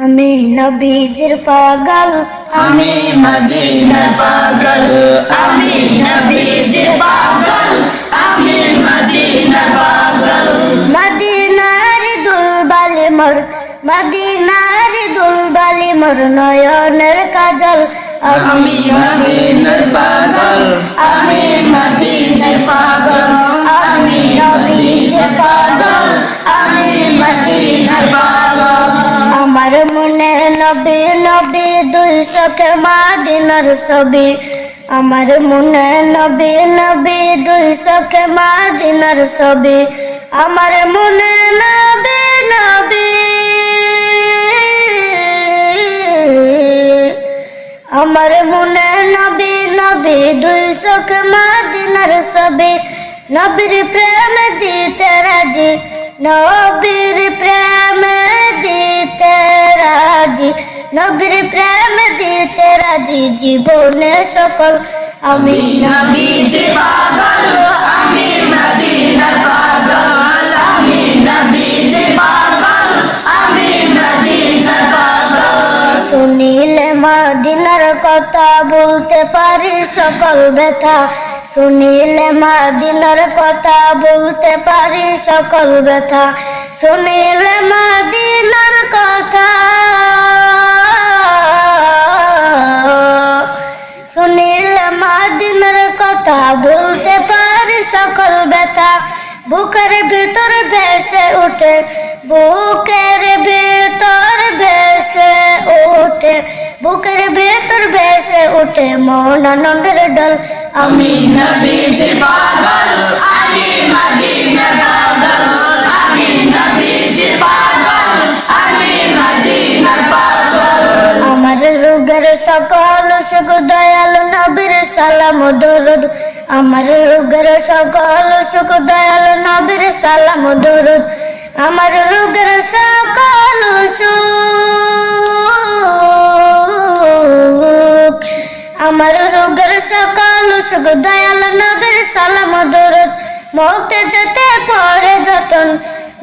আমি নবীজির পাগল, আমি মদিনার পাগল, আমি নবীজির পাগল, আমি মদিনার পাগল। মদিনার দুলবালি মোর, মদিনার দুলবালি মোর নয়নের কাজল। আমি মদিনার পাগল, আমি মদিনার পাগল, আমি নবীজির পাগল, আমি মদিনার পাগল। আমার মনে নবী নবী দুই চোখে মদিনার ছবি, আমার মনে নবী নবী দুই চোখে মদিনার ছবি, আমার মনে নবী নবী, আমার মনে নবী নবী দুই চোখে মদিনার ছবি। নবীর প্রেম দিতে রাজি, নবীর প্রেম দিতে রাজি, নবীর প্রেম দিতে রাজি জীবনে সকল। আমি নবীজির পাগল, আমি মদিনার পাগল, আমি নবীজির পাগল, আমি মদিনার পাগল। শুনিলে মদিনার কথা বলতে পারি সকল ব্যথা, শুনিলে মদিনার কথা বলতে পারি সকল ব্যথা, শুনিলে মদিনার কথা, শুনিলে মদিনার কথা বলতে পারি সকল ব্যথা। বুকের ভিতর ভেসে ওঠে, বুকের ভিতর ভেসে ওঠে, বুকের ভিতর ভেসে ওঠে মন আনন্দের ডল। আমি নবীজির পাগল, আমি মদিনার পাগল, আমি নবীজির পাগল, আমি মদিনার পাগল। আমার রোগের সকল সুখ দয়াল নবীর সালাম দরুদ, আমার রোগের সকল সুখ দয়াল নবীর সালাম দরুদ, আমার রোগের সকল সুখ, আমার রোগের সকল সুখ দয়াল নবীর সালাম দরুদ। মুক্তি যেতে পরে যতন,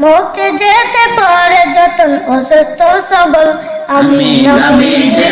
মুক্তি যেতে পরে যতন অসুস্থ সবল। আমি নবীজির